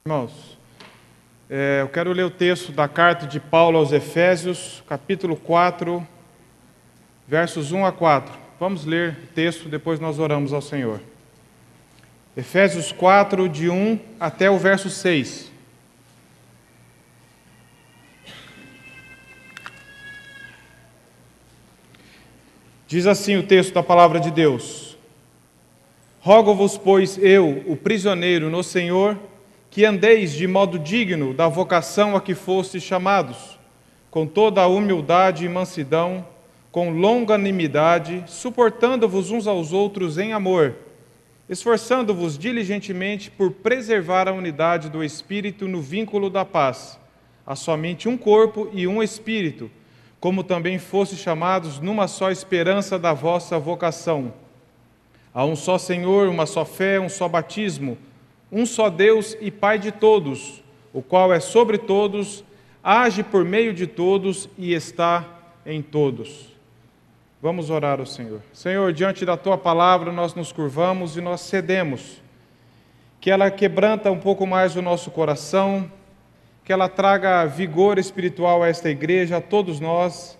Irmãos, eu quero ler o texto da carta de Paulo aos Efésios, capítulo 4, versos 1 a 4. Vamos ler o texto, depois nós oramos ao Senhor. Efésios 4, de 1 até o verso 6. Diz assim o texto da palavra de Deus: Rogo-vos, pois, eu, o prisioneiro no Senhor, que andeis de modo digno da vocação a que fostes chamados, com toda a humildade e mansidão, com longanimidade, suportando-vos uns aos outros em amor, esforçando-vos diligentemente por preservar a unidade do Espírito no vínculo da paz. Há somente um corpo e um Espírito, como também fostes chamados numa só esperança da vossa vocação. Há um só Senhor, uma só fé, um só batismo, um só Deus e Pai de todos, o qual é sobre todos, age por meio de todos e está em todos. Vamos orar ao Senhor. Senhor, diante da Tua palavra nós nos curvamos e nós cedemos. Que ela quebranta um pouco mais o nosso coração, que ela traga vigor espiritual a esta igreja, a todos nós,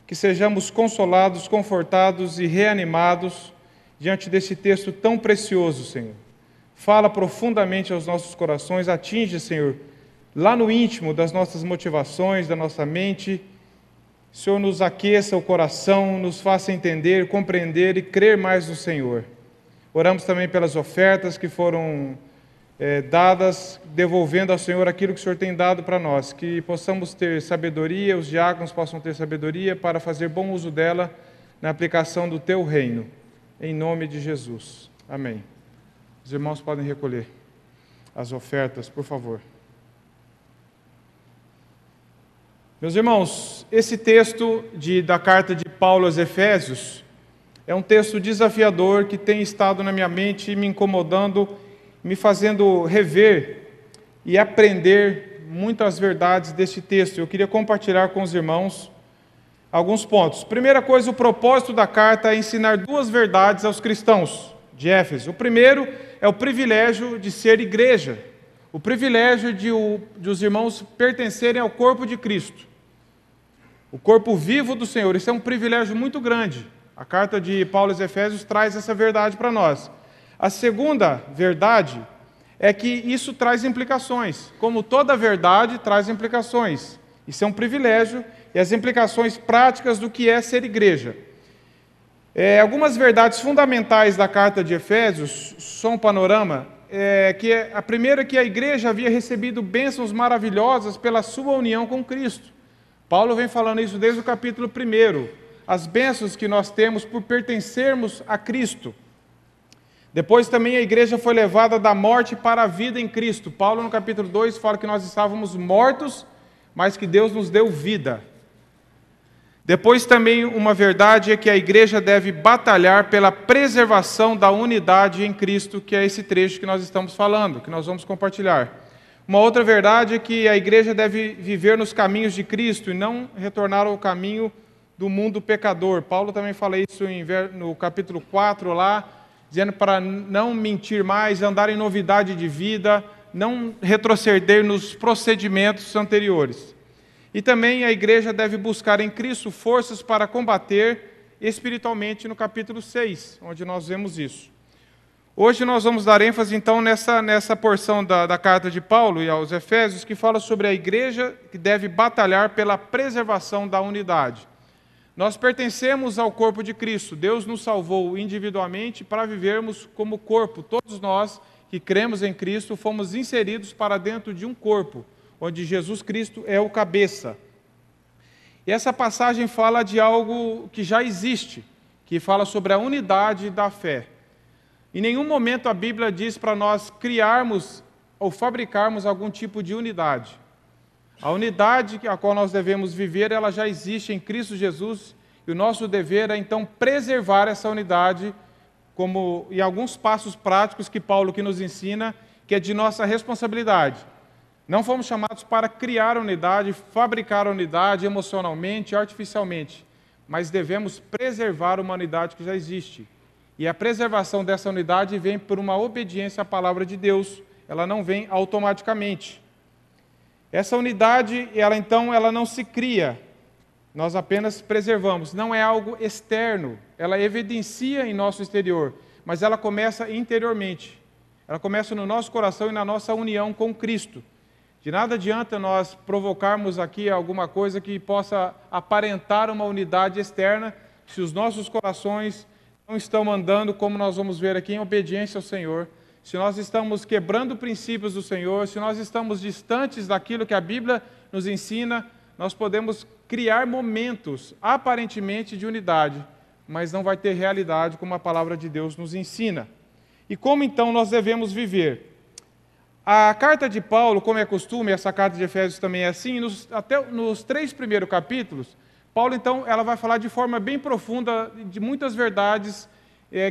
que sejamos consolados, confortados e reanimados diante desse texto tão precioso, Senhor. Fala profundamente aos nossos corações, atinge, Senhor, lá no íntimo das nossas motivações, da nossa mente. Senhor, nos aqueça o coração, nos faça entender, compreender e crer mais no Senhor. Oramos também pelas ofertas que foram dadas, devolvendo ao Senhor aquilo que o Senhor tem dado para nós, que possamos ter sabedoria, os diáconos possam ter sabedoria para fazer bom uso dela na aplicação do Teu reino. Em nome de Jesus. Amém. Os irmãos podem recolher as ofertas, por favor. Meus irmãos, esse texto da carta de Paulo aos Efésios é um texto desafiador que tem estado na minha mente, me incomodando, me fazendo rever e aprender muitas verdades deste texto. Eu queria compartilhar com os irmãos alguns pontos. Primeira coisa, o propósito da carta é ensinar duas verdades aos cristãos de Éfeso. O primeiro é o privilégio de ser igreja, o privilégio de os irmãos pertencerem ao corpo de Cristo, o corpo vivo do Senhor. Isso é um privilégio muito grande. A carta de Paulo aos Efésios traz essa verdade para nós. A segunda verdade é que isso traz implicações, como toda verdade traz implicações. Isso é um privilégio e as implicações práticas do que é ser igreja. Algumas verdades fundamentais da carta de Efésios, só um panorama, a primeira é que a igreja havia recebido bênçãos maravilhosas pela sua união com Cristo. Paulo vem falando isso desde o capítulo 1, as bênçãos que nós temos por pertencermos a Cristo. Depois também a igreja foi levada da morte para a vida em Cristo. Paulo no capítulo 2 fala que nós estávamos mortos, mas que Deus nos deu vida. Depois também uma verdade é que a igreja deve batalhar pela preservação da unidade em Cristo, que é esse trecho que nós estamos falando, que nós vamos compartilhar. Uma outra verdade é que a igreja deve viver nos caminhos de Cristo e não retornar ao caminho do mundo pecador. Paulo também fala isso no capítulo 4 lá, dizendo para não mentir mais, andar em novidade de vida, não retroceder nos procedimentos anteriores. E também a igreja deve buscar em Cristo forças para combater espiritualmente no capítulo 6, onde nós vemos isso. Hoje nós vamos dar ênfase então nessa porção da carta de Paulo e aos Efésios, que fala sobre a igreja que deve batalhar pela preservação da unidade. Nós pertencemos ao corpo de Cristo. Deus nos salvou individualmente para vivermos como corpo. Todos nós que cremos em Cristo fomos inseridos para dentro de um corpo, onde Jesus Cristo é o cabeça. E essa passagem fala de algo que já existe, que fala sobre a unidade da fé. Em nenhum momento a Bíblia diz para nós criarmos ou fabricarmos algum tipo de unidade. A unidade a qual nós devemos viver, ela já existe em Cristo Jesus, e o nosso dever é então preservar essa unidade, como em alguns passos práticos que Paulo que nos ensina, que é de nossa responsabilidade. Não fomos chamados para criar a unidade, fabricar a unidade emocionalmente, artificialmente, mas devemos preservar uma unidade que já existe. E a preservação dessa unidade vem por uma obediência à palavra de Deus, ela não vem automaticamente. Essa unidade, ela não se cria, nós apenas preservamos. Não é algo externo, ela evidencia em nosso exterior, mas ela começa interiormente. Ela começa no nosso coração e na nossa união com Cristo. De nada adianta nós provocarmos aqui alguma coisa que possa aparentar uma unidade externa, se os nossos corações não estão andando, como nós vamos ver aqui, em obediência ao Senhor, se nós estamos quebrando princípios do Senhor, se nós estamos distantes daquilo que a Bíblia nos ensina, nós podemos criar momentos, aparentemente, de unidade, mas não vai ter realidade como a palavra de Deus nos ensina. E como então nós devemos viver? A carta de Paulo, como é costume, essa carta de Efésios também é assim, até nos 3 primeiros capítulos, Paulo então ela vai falar de forma bem profunda de muitas verdades,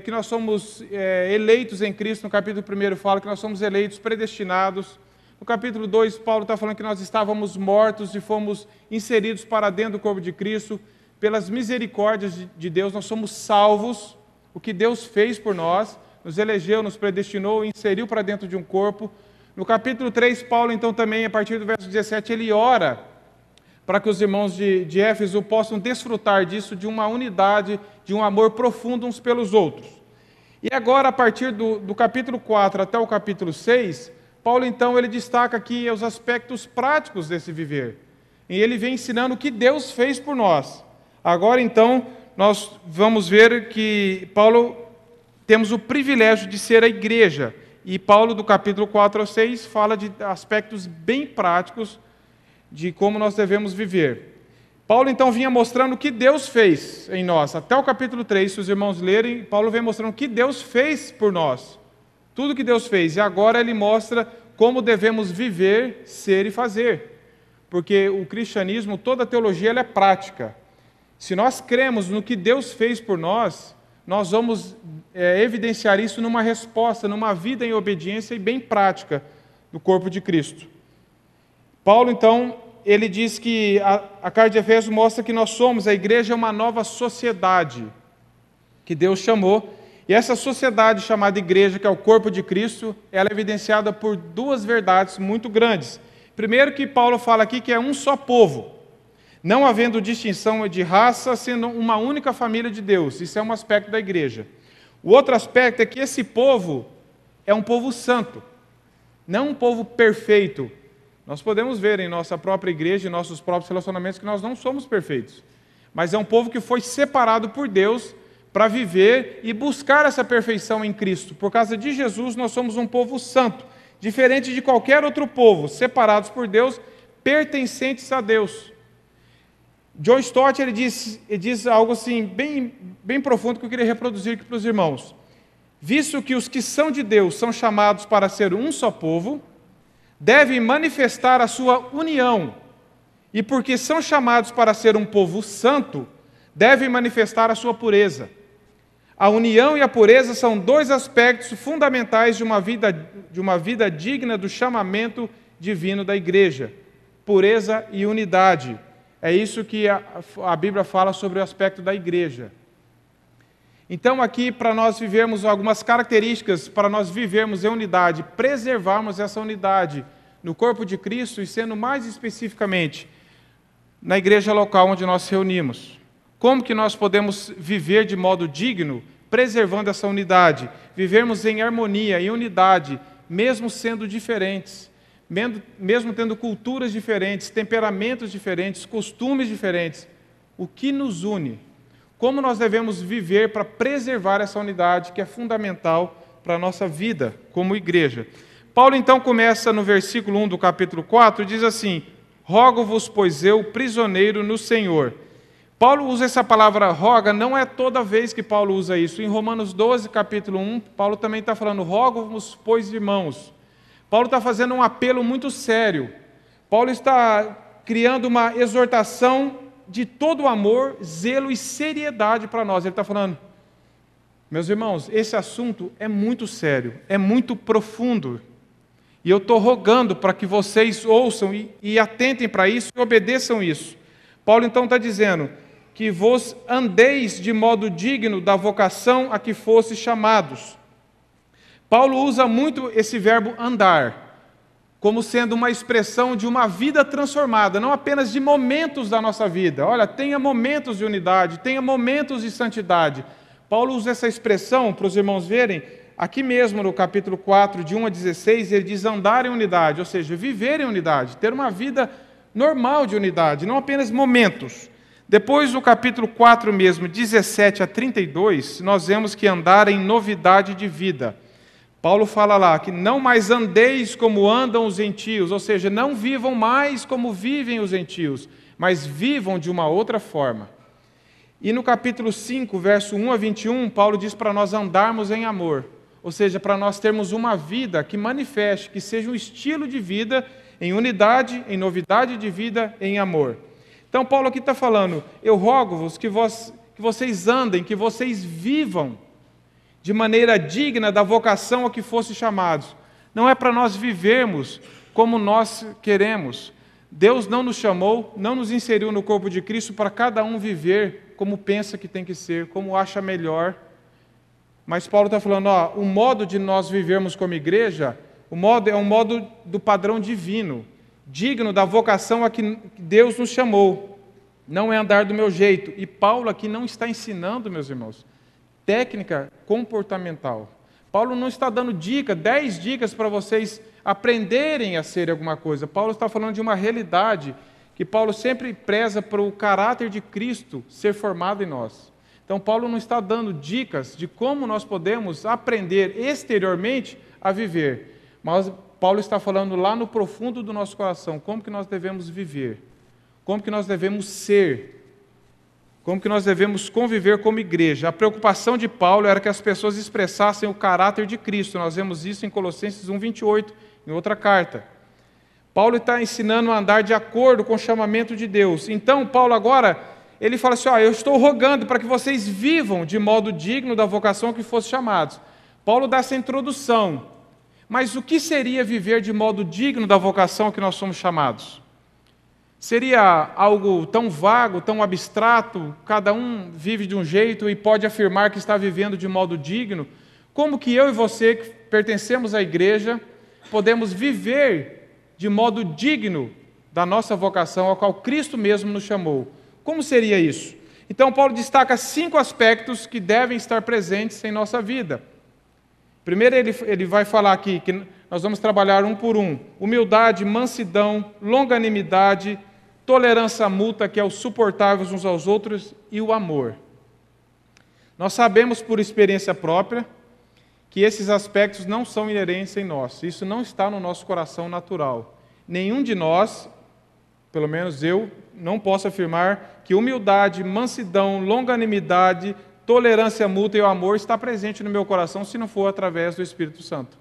que nós somos eleitos em Cristo. No capítulo 1 fala que nós somos eleitos, predestinados. No capítulo 2, Paulo está falando que nós estávamos mortos e fomos inseridos para dentro do corpo de Cristo. Pelas misericórdias de Deus, nós somos salvos. O que Deus fez por nós, nos elegeu, nos predestinou, inseriu para dentro de um corpo. No capítulo 3, Paulo, então, também, a partir do verso 17, ele ora para que os irmãos de Éfeso possam desfrutar disso, de uma unidade, de um amor profundo uns pelos outros. E agora, a partir do capítulo 4 até o capítulo 6, Paulo, então, ele destaca aqui os aspectos práticos desse viver. E ele vem ensinando o que Deus fez por nós. Agora, então, nós vamos ver que Paulo temos o privilégio de ser a igreja. E Paulo, do capítulo 4 ao 6, fala de aspectos bem práticos de como nós devemos viver. Paulo, então, vinha mostrando o que Deus fez em nós. Até o capítulo 3, se os irmãos lerem, Paulo vem mostrando o que Deus fez por nós. Tudo que Deus fez. E agora ele mostra como devemos viver, ser e fazer. Porque o cristianismo, toda a teologia, ela é prática. Se nós cremos no que Deus fez por nós, nós vamos evidenciar isso numa resposta, numa vida em obediência e bem prática do corpo de Cristo. Paulo, então, ele diz que a carta de Efésios mostra que nós somos, a igreja é uma nova sociedade que Deus chamou, e essa sociedade chamada igreja, que é o corpo de Cristo, ela é evidenciada por 2 verdades muito grandes. Primeiro, que Paulo fala aqui que é um só povo, não havendo distinção de raça, sendo uma única família de Deus. Isso é um aspecto da igreja. O outro aspecto é que esse povo é um povo santo, não um povo perfeito. Nós podemos ver em nossa própria igreja, em nossos próprios relacionamentos, que nós não somos perfeitos. Mas é um povo que foi separado por Deus para viver e buscar essa perfeição em Cristo. Por causa de Jesus, nós somos um povo santo, diferente de qualquer outro povo, separados por Deus, pertencentes a Deus. John Stott ele diz algo assim, bem profundo, que eu queria reproduzir aqui para os irmãos. Visto que os que são de Deus são chamados para ser um só povo, devem manifestar a sua união, e porque são chamados para ser um povo santo, devem manifestar a sua pureza. A união e a pureza são 2 aspectos fundamentais de uma vida digna do chamamento divino da igreja. Pureza e unidade. É isso que a Bíblia fala sobre o aspecto da igreja. Então, aqui, para nós vivermos algumas características, para nós vivermos em unidade, preservarmos essa unidade no corpo de Cristo e, sendo mais especificamente, na igreja local onde nós nos reunimos. Como que nós podemos viver de modo digno, preservando essa unidade? Vivermos em harmonia, em unidade, mesmo sendo diferentes, mesmo tendo culturas diferentes, temperamentos diferentes, costumes diferentes. O que nos une? Como nós devemos viver para preservar essa unidade que é fundamental para a nossa vida como igreja? Paulo, então, começa no versículo 1 do capítulo 4, e diz assim: rogo-vos, pois eu, prisioneiro no Senhor. Paulo usa essa palavra roga, não é toda vez que Paulo usa isso. Em Romanos 12, capítulo 1, Paulo também está falando, rogo-vos, pois irmãos. Paulo está fazendo um apelo muito sério. Paulo está criando uma exortação de todo amor, zelo e seriedade para nós. Ele está falando, meus irmãos, esse assunto é muito sério, é muito profundo. E eu estou rogando para que vocês ouçam e atentem para isso e obedeçam isso. Paulo então está dizendo que vos andeis de modo digno da vocação a que fostes chamados. Paulo usa muito esse verbo andar, como sendo uma expressão de uma vida transformada, não apenas de momentos da nossa vida. Olha, tenha momentos de unidade, tenha momentos de santidade. Paulo usa essa expressão para os irmãos verem, aqui mesmo no capítulo 4, de 1 a 16, ele diz andar em unidade, ou seja, viver em unidade, ter uma vida normal de unidade, não apenas momentos. Depois, no capítulo 4 mesmo, 17 a 32, nós vemos que andar em novidade de vida. Paulo fala lá que não mais andeis como andam os gentios, ou seja, não vivam mais como vivem os gentios, mas vivam de uma outra forma. E no capítulo 5, verso 1 a 21, Paulo diz para nós andarmos em amor, ou seja, para nós termos uma vida que manifeste, que seja um estilo de vida em unidade, em novidade de vida, em amor. Então Paulo aqui está falando, eu rogo-vos que vocês andem, que vocês vivam de maneira digna da vocação a que fossem chamados. Não é para nós vivermos como nós queremos. Deus não nos chamou, não nos inseriu no corpo de Cristo para cada um viver como pensa que tem que ser, como acha melhor. Mas Paulo está falando, o modo de nós vivermos como igreja, é um modo do padrão divino, digno da vocação a que Deus nos chamou. Não é andar do meu jeito. E Paulo aqui não está ensinando, meus irmãos, técnica comportamental. Paulo não está dando 10 dicas para vocês aprenderem a ser alguma coisa. Paulo está falando de uma realidade que Paulo sempre preza para o caráter de Cristo ser formado em nós. Então Paulo não está dando dicas de como nós podemos aprender exteriormente a viver, mas Paulo está falando lá no profundo do nosso coração, como que nós devemos viver, como que nós devemos ser, como que nós devemos conviver como igreja. A preocupação de Paulo era que as pessoas expressassem o caráter de Cristo. Nós vemos isso em Colossenses 1:28, em outra carta. Paulo está ensinando a andar de acordo com o chamamento de Deus. Então, Paulo agora, ele fala assim, eu estou rogando para que vocês vivam de modo digno da vocação que fossem chamados. Paulo dá essa introdução. Mas o que seria viver de modo digno da vocação que nós somos chamados? Seria algo tão vago, tão abstrato, cada um vive de um jeito e pode afirmar que está vivendo de modo digno? Como que eu e você, que pertencemos à igreja, podemos viver de modo digno da nossa vocação, ao qual Cristo mesmo nos chamou? Como seria isso? Então, Paulo destaca 5 aspectos que devem estar presentes em nossa vida. Primeiro, ele vai falar aqui que nós vamos trabalhar um por um. Humildade, mansidão, longanimidade, tolerância mútua, que é o suportáveis uns aos outros, e o amor. Nós sabemos por experiência própria que esses aspectos não são inerentes em nós. Isso não está no nosso coração natural. Nenhum de nós, pelo menos eu, não posso afirmar que humildade, mansidão, longanimidade, tolerância mútua e o amor está presente no meu coração se não for através do Espírito Santo.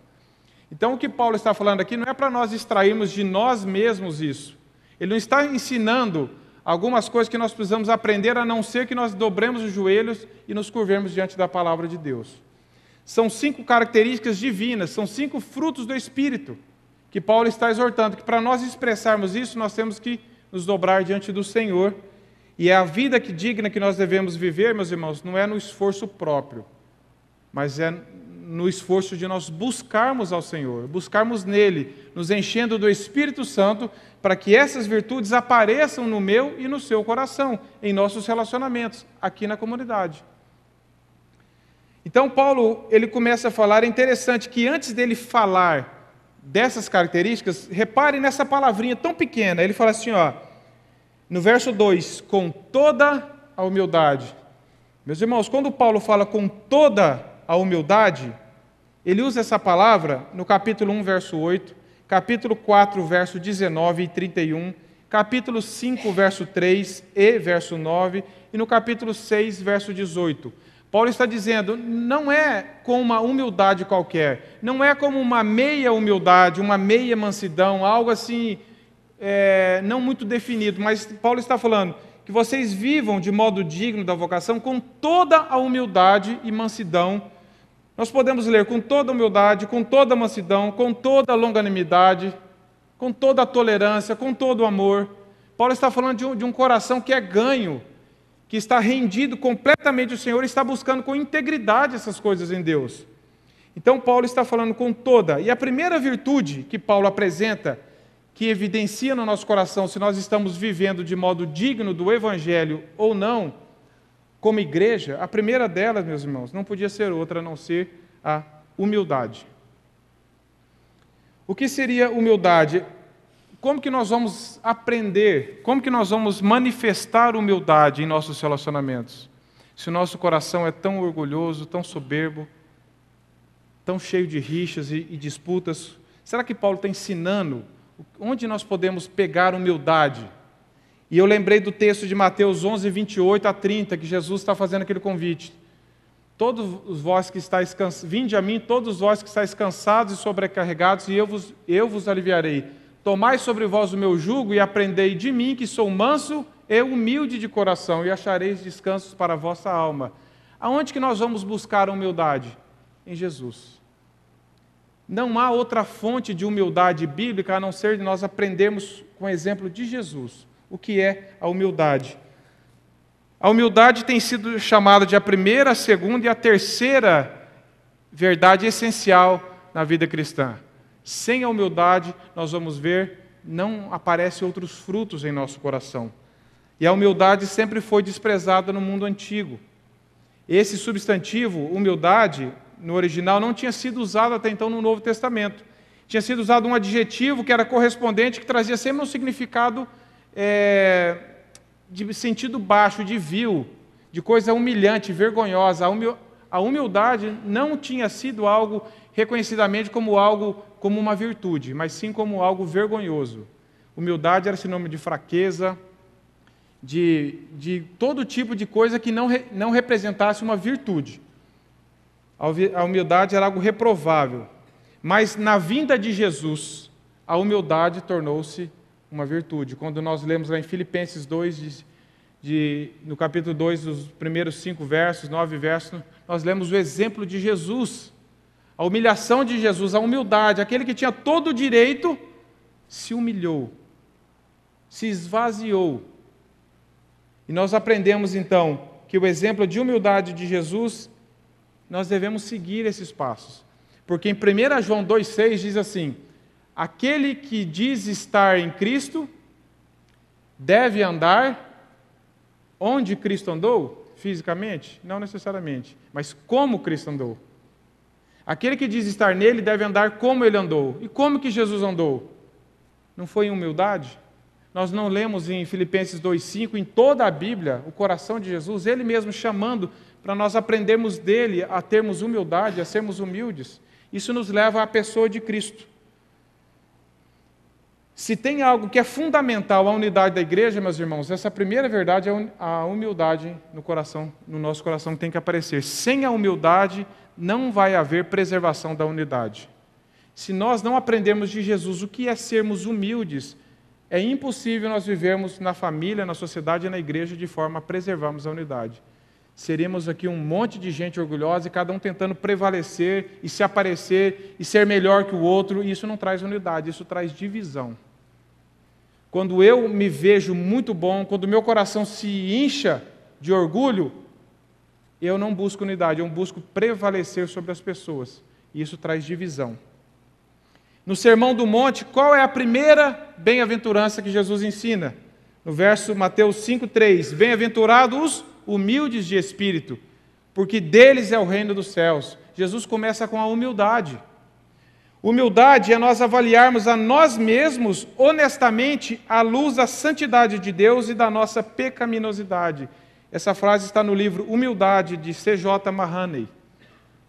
Então, o que Paulo está falando aqui não é para nós extrairmos de nós mesmos isso. Ele não está ensinando algumas coisas que nós precisamos aprender, a não ser que nós dobremos os joelhos e nos curvemos diante da palavra de Deus. São 5 características divinas, são 5 frutos do Espírito, que Paulo está exortando, que para nós expressarmos isso, nós temos que nos dobrar diante do Senhor. E é a vida digna que nós devemos viver, meus irmãos, não é no esforço próprio, mas é no esforço de nós buscarmos ao Senhor, buscarmos nele, nos enchendo do Espírito Santo, para que essas virtudes apareçam no meu e no seu coração, em nossos relacionamentos, aqui na comunidade. Então, Paulo, ele começa a falar, é interessante que antes dele falar dessas características, repare nessa palavrinha tão pequena, ele fala assim, no verso 2, com toda a humildade. Meus irmãos, quando Paulo fala com toda a humildade, ele usa essa palavra no capítulo 1, verso 8, capítulo 4, verso 19 e 31, capítulo 5, verso 3 e verso 9, e no capítulo 6, verso 18. Paulo está dizendo, não é com uma humildade qualquer, não é como uma meia humildade, uma meia mansidão, algo assim, não muito definido, mas Paulo está falando que vocês vivam de modo digno da vocação com toda a humildade e mansidão. Nós podemos ler com toda a humildade, com toda a mansidão, com toda a longanimidade, com toda a tolerância, com todo o amor. Paulo está falando de um coração que é ganho, que está rendido completamente ao Senhor e está buscando com integridade essas coisas em Deus. Então Paulo está falando com toda. E a primeira virtude que Paulo apresenta, que evidencia no nosso coração se nós estamos vivendo de modo digno do Evangelho ou não, como igreja, a primeira delas, meus irmãos, não podia ser outra a não ser a humildade. O que seria humildade? Como que nós vamos aprender, como que nós vamos manifestar humildade em nossos relacionamentos? Se o nosso coração é tão orgulhoso, tão soberbo, tão cheio de rixas e disputas, será que Paulo está ensinando onde nós podemos pegar humildade? E eu lembrei do texto de Mateus 11, 28 a 30, que Jesus está fazendo aquele convite. Todos vós que estáis cansados, vinde a mim, todos vós que estáis cansados e sobrecarregados, e eu vos aliviarei. Tomai sobre vós o meu jugo e aprendei de mim, que sou manso e humilde de coração, e achareis descansos para a vossa alma. Aonde que nós vamos buscar a humildade? Em Jesus. Não há outra fonte de humildade bíblica a não ser de nós aprendermos com o exemplo de Jesus. O que é a humildade? A humildade tem sido chamada de a primeira, a segunda e a terceira verdade essencial na vida cristã. Sem a humildade, nós vamos ver, não aparecem outros frutos em nosso coração. E a humildade sempre foi desprezada no mundo antigo. Esse substantivo, humildade, no original, não tinha sido usado até então no Novo Testamento. Tinha sido usado um adjetivo que era correspondente, que trazia sempre um significado de sentido baixo, de vil, de coisa humilhante, vergonhosa. A humildade não tinha sido algo reconhecidamente como uma virtude, mas sim como algo vergonhoso. Humildade era sinônimo de fraqueza, de todo tipo de coisa que não representasse uma virtude. A humildade era algo reprovável. Mas na vinda de Jesus, a humildade tornou-se uma virtude. Quando nós lemos lá em Filipenses 2, no capítulo 2, dos primeiros 5 versos, 9 versos, nós lemos o exemplo de Jesus. A humilhação de Jesus, a humildade, aquele que tinha todo o direito, se humilhou, se esvaziou. E nós aprendemos então que o exemplo de humildade de Jesus, nós devemos seguir esses passos. Porque em 1 João 2,6 diz assim: aquele que diz estar em Cristo deve andar onde Cristo andou? Fisicamente? Não necessariamente, mas como Cristo andou. Aquele que diz estar nele deve andar como ele andou. E como que Jesus andou? Não foi em humildade? Nós não lemos em Filipenses 2,5, em toda a Bíblia, o coração de Jesus, ele mesmo chamando para nós aprendermos dele a termos humildade, a sermos humildes. Isso nos leva à pessoa de Cristo. Se tem algo que é fundamental à unidade da igreja, meus irmãos, essa primeira verdade é a humildade no nosso coração que tem que aparecer. Sem a humildade, não vai haver preservação da unidade. Se nós não aprendermos de Jesus o que é sermos humildes, é impossível nós vivermos na família, na sociedade e na igreja de forma a preservarmos a unidade. Seremos aqui um monte de gente orgulhosa e cada um tentando prevalecer e se aparecer e ser melhor que o outro, e isso não traz unidade, isso traz divisão. Quando eu me vejo muito bom, quando o meu coração se incha de orgulho, eu não busco unidade, eu busco prevalecer sobre as pessoas. E isso traz divisão. No Sermão do Monte, qual é a primeira bem-aventurança que Jesus ensina? No verso Mateus 5,3: bem-aventurados os humildes de espírito, porque deles é o reino dos céus. Jesus começa com a humildade. Humildade é nós avaliarmos a nós mesmos honestamente à luz da santidade de Deus e da nossa pecaminosidade. Essa frase está no livro Humildade, de C.J. Mahaney.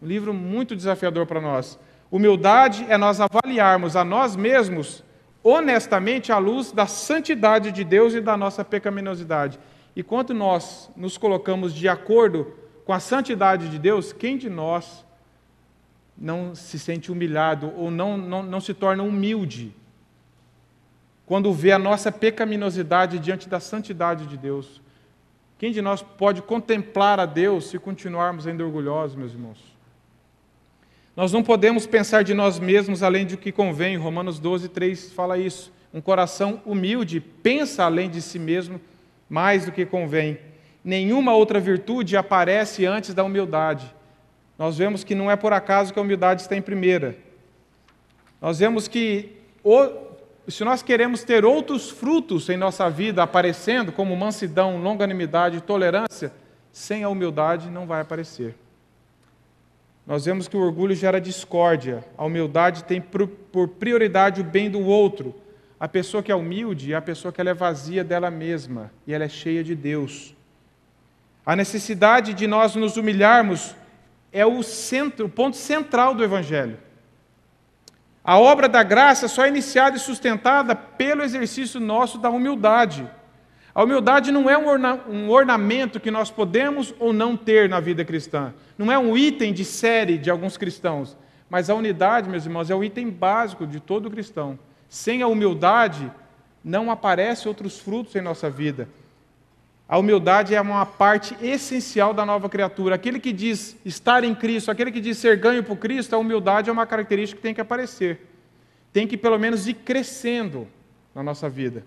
Um livro muito desafiador para nós. Humildade é nós avaliarmos a nós mesmos honestamente à luz da santidade de Deus e da nossa pecaminosidade. E quando nós nos colocamos de acordo com a santidade de Deus, quem de nós não se sente humilhado ou não se torna humilde quando vê a nossa pecaminosidade diante da santidade de Deus? Quem de nós pode contemplar a Deus se continuarmos ainda orgulhosos, meus irmãos? Nós não podemos pensar de nós mesmos além do que convém. Romanos 12:3 fala isso. Um coração humilde pensa além de si mesmo mais do que convém. Nenhuma outra virtude aparece antes da humildade. nós vemos que não é por acaso que a humildade está em primeira. Nós vemos que se nós queremos ter outros frutos em nossa vida aparecendo, como mansidão, longanimidade e tolerância, sem a humildade não vai aparecer. Nós vemos que o orgulho gera discórdia, a humildade tem por prioridade o bem do outro. A pessoa que é humilde é a pessoa que ela é vazia dela mesma e ela é cheia de Deus. A necessidade de nós nos humilharmos é o ponto central do Evangelho. A obra da graça só é iniciada e sustentada pelo exercício nosso da humildade. A humildade não é um ornamento que nós podemos ou não ter na vida cristã. Não é um item de série de alguns cristãos. Mas a unidade, meus irmãos, é o item básico de todo cristão. Sem a humildade, não aparecem outros frutos em nossa vida. A humildade é uma parte essencial da nova criatura. Aquele que diz estar em Cristo, aquele que diz ser ganho por Cristo, a humildade é uma característica que tem que aparecer. Tem que, pelo menos, ir crescendo na nossa vida.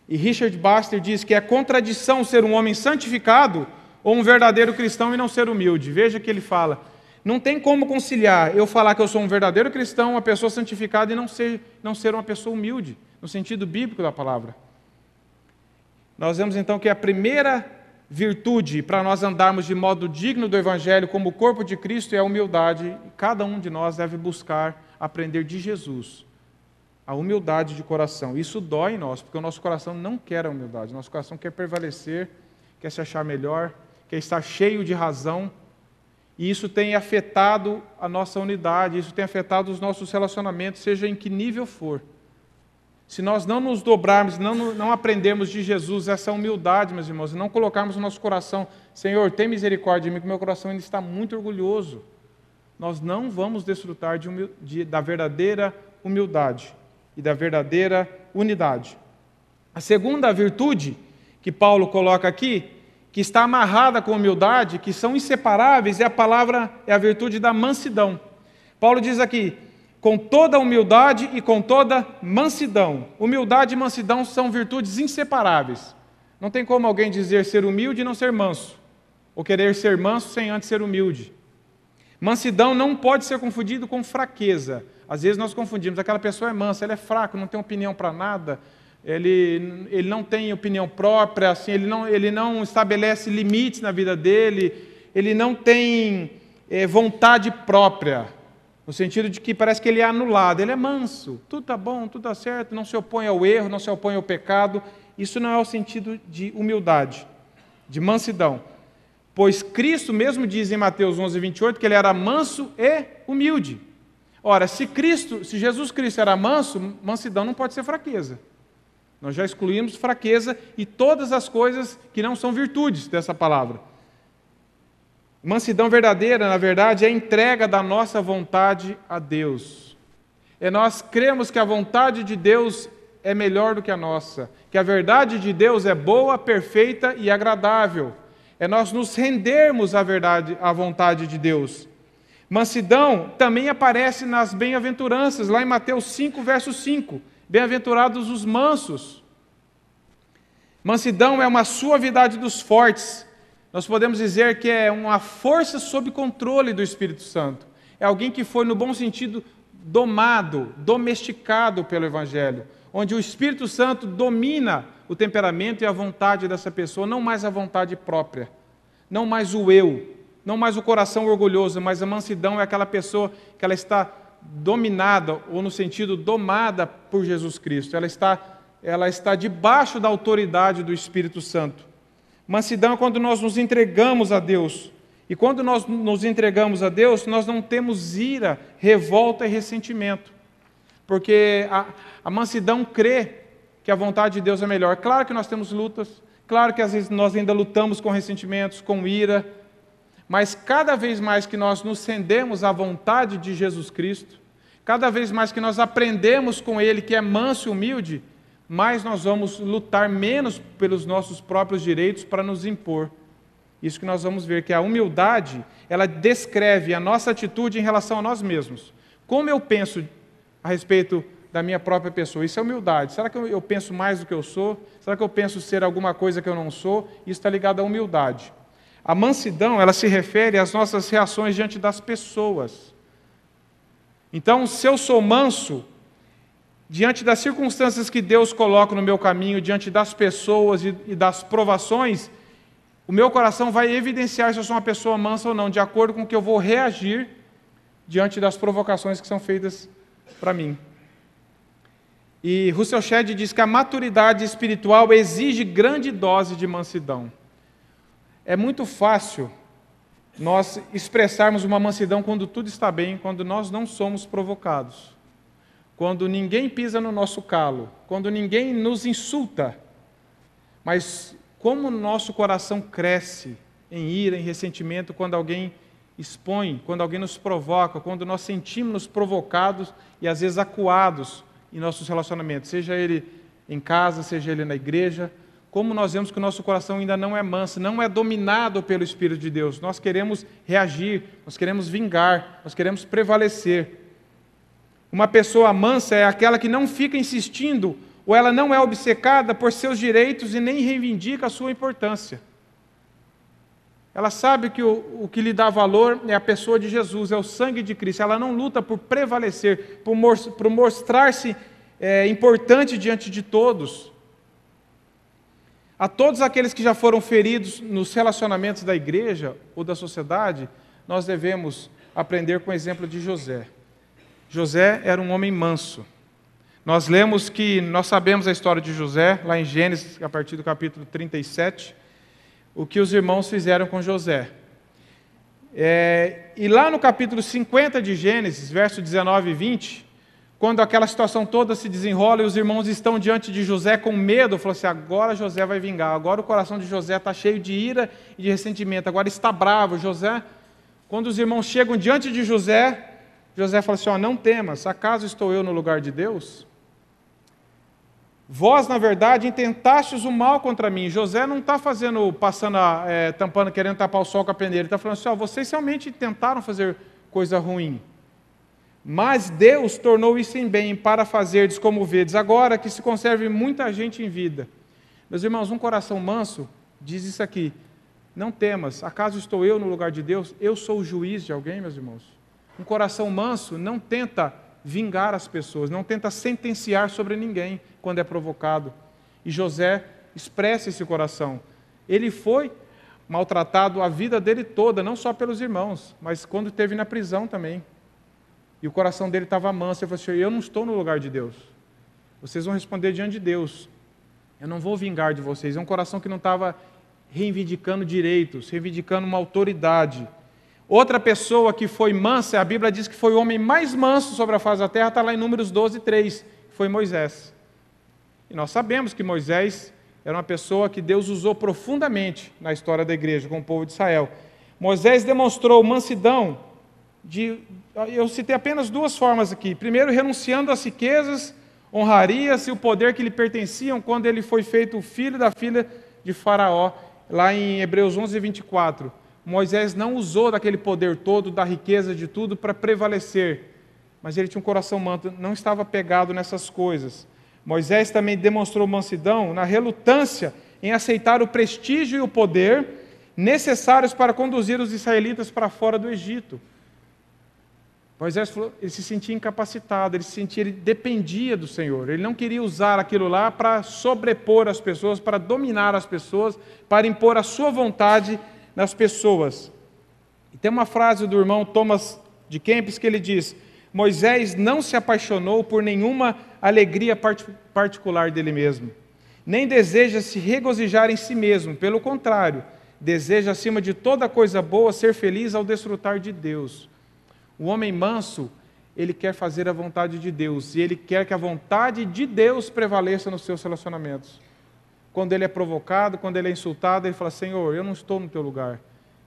E Richard Baxter diz que é contradição ser um homem santificado ou um verdadeiro cristão e não ser humilde. Veja que ele fala, não tem como conciliar eu falar que eu sou um verdadeiro cristão, uma pessoa santificada e não ser uma pessoa humilde, no sentido bíblico da palavra. Nós vemos então que a primeira virtude para nós andarmos de modo digno do Evangelho como o corpo de Cristo é a humildade. Cada um de nós deve buscar aprender de Jesus a humildade de coração. Isso dói em nós, porque o nosso coração não quer a humildade. O nosso coração quer prevalecer, quer se achar melhor, quer estar cheio de razão. E isso tem afetado a nossa unidade, isso tem afetado os nossos relacionamentos, seja em que nível for. Se nós não nos dobrarmos, não aprendermos de Jesus essa humildade, meus irmãos, e não colocarmos no nosso coração, Senhor, tem misericórdia de mim, que meu coração ainda está muito orgulhoso, nós não vamos desfrutar da verdadeira humildade e da verdadeira unidade. A segunda virtude que Paulo coloca aqui, que está amarrada com humildade, que são inseparáveis, é a virtude da mansidão. Paulo diz aqui, com toda humildade e com toda mansidão. Humildade e mansidão são virtudes inseparáveis. Não tem como alguém dizer ser humilde e não ser manso, ou querer ser manso sem antes ser humilde. Mansidão não pode ser confundido com fraqueza. Às vezes nós confundimos, aquela pessoa é mansa, ele é fraco, não tem opinião para nada, ele não tem opinião própria, assim, ele não estabelece limites na vida dele, ele não tem vontade própria. No sentido de que parece que ele é anulado, ele é manso, tudo está bom, tudo está certo, não se opõe ao erro, não se opõe ao pecado. Isso não é o sentido de humildade, de mansidão. Pois Cristo mesmo diz em Mateus 11, 28, que ele era manso e humilde. Ora, se Jesus Cristo era manso, mansidão não pode ser fraqueza. Nós já excluímos fraqueza e todas as coisas que não são virtudes dessa palavra. Mansidão verdadeira, na verdade, é a entrega da nossa vontade a Deus. É nós cremos que a vontade de Deus é melhor do que a nossa, que a verdade de Deus é boa, perfeita e agradável. É nós nos rendermos à vontade de Deus. Mansidão também aparece nas bem-aventuranças, lá em Mateus 5, verso 5. Bem-aventurados os mansos. Mansidão é uma suavidade dos fortes. Nós podemos dizer que é uma força sob controle do Espírito Santo. É alguém que foi, no bom sentido, domado, domesticado pelo Evangelho, onde o Espírito Santo domina o temperamento e a vontade dessa pessoa, não mais a vontade própria, não mais o eu, não mais o coração orgulhoso, mas a mansidão é aquela pessoa que ela está dominada, ou no sentido domada por Jesus Cristo. Ela está debaixo da autoridade do Espírito Santo. Mansidão é quando nós nos entregamos a Deus. E quando nós nos entregamos a Deus, nós não temos ira, revolta e ressentimento. Porque a mansidão crê que a vontade de Deus é melhor. Claro que nós temos lutas, claro que às vezes nós ainda lutamos com ressentimentos, com ira, mas cada vez mais que nós nos rendemos à vontade de Jesus Cristo, cada vez mais que nós aprendemos com Ele que é manso e humilde, mais nós vamos lutar menos pelos nossos próprios direitos para nos impor. Isso que nós vamos ver, que a humildade, ela descreve a nossa atitude em relação a nós mesmos. Como eu penso a respeito da minha própria pessoa? Isso é humildade. Será que eu penso mais do que eu sou? Será que eu penso ser alguma coisa que eu não sou? Isso está ligado à humildade. A mansidão, ela se refere às nossas reações diante das pessoas. Então, se eu sou manso, diante das circunstâncias que Deus coloca no meu caminho, diante das pessoas e das provações, o meu coração vai evidenciar se eu sou uma pessoa mansa ou não, de acordo com o que eu vou reagir diante das provocações que são feitas para mim. E Russell Shedd diz que a maturidade espiritual exige grande dose de mansidão. É muito fácil nós expressarmos uma mansidão quando tudo está bem, quando nós não somos provocados, quando ninguém pisa no nosso calo, quando ninguém nos insulta. Mas como o nosso coração cresce em ira, em ressentimento, quando alguém expõe, quando alguém nos provoca, quando nós sentimos-nos provocados e às vezes acuados em nossos relacionamentos, seja ele em casa, seja ele na igreja, como nós vemos que o nosso coração ainda não é manso, não é dominado pelo Espírito de Deus. Nós queremos reagir, nós queremos vingar, nós queremos prevalecer. Uma pessoa mansa é aquela que não fica insistindo, ou ela não é obcecada por seus direitos e nem reivindica a sua importância. Ela sabe que o que lhe dá valor é a pessoa de Jesus, é o sangue de Cristo. Ela não luta por prevalecer, por mostrar-se importante diante de todos. A todos aqueles que já foram feridos nos relacionamentos da igreja ou da sociedade, nós devemos aprender com o exemplo de José. José era um homem manso. Nós sabemos a história de José, lá em Gênesis, a partir do capítulo 37, o que os irmãos fizeram com José. E lá no capítulo 50 de Gênesis, verso 19 e 20, quando aquela situação toda se desenrola e os irmãos estão diante de José com medo, falou assim, agora José vai vingar, agora o coração de José está cheio de ira e de ressentimento, agora está bravo. José, quando os irmãos chegam diante de José, José fala assim, não temas, acaso estou eu no lugar de Deus? Vós, na verdade, intentastes o mal contra mim. José não está tampando, querendo tapar o sol com a peneira. Ele está falando assim, vocês realmente tentaram fazer coisa ruim. Mas Deus tornou isso em bem para fazerdes como vedes, agora que se conserve muita gente em vida. Meus irmãos, um coração manso diz isso aqui, não temas, acaso estou eu no lugar de Deus? Eu sou o juiz de alguém, meus irmãos? Um coração manso não tenta vingar as pessoas, não tenta sentenciar sobre ninguém quando é provocado. E José expressa esse coração. Ele foi maltratado a vida dele toda, não só pelos irmãos, mas quando esteve na prisão também. E o coração dele estava manso. Ele falou assim, eu não estou no lugar de Deus. Vocês vão responder diante de Deus. Eu não vou vingar de vocês. É um coração que não estava reivindicando direitos, reivindicando uma autoridade. Outra pessoa que foi mansa, a Bíblia diz que foi o homem mais manso sobre a face da terra, está lá em Números 12, 3, foi Moisés. E nós sabemos que Moisés era uma pessoa que Deus usou profundamente na história da igreja, com o povo de Israel. Moisés demonstrou mansidão, eu citei apenas duas formas aqui. Primeiro, renunciando às riquezas, honrarias e o poder que lhe pertenciam quando ele foi feito o filho da filha de Faraó, lá em Hebreus 11, 24. Moisés não usou daquele poder todo, da riqueza de tudo, para prevalecer. Mas ele tinha um coração manso, não estava pegado nessas coisas. Moisés também demonstrou mansidão na relutância em aceitar o prestígio e o poder necessários para conduzir os israelitas para fora do Egito. Moisés falou, ele se sentia incapacitado, ele dependia do Senhor. Ele não queria usar aquilo lá para sobrepor as pessoas, para dominar as pessoas, para impor a sua vontade nas pessoas. E tem uma frase do irmão Thomas de Kempis que ele diz, Moisés não se apaixonou por nenhuma alegria particular dele mesmo, nem deseja se regozijar em si mesmo, pelo contrário, deseja acima de toda coisa boa ser feliz ao desfrutar de Deus. O homem manso, ele quer fazer a vontade de Deus, e ele quer que a vontade de Deus prevaleça nos seus relacionamentos. Quando ele é provocado, quando ele é insultado, ele fala, Senhor, eu não estou no teu lugar,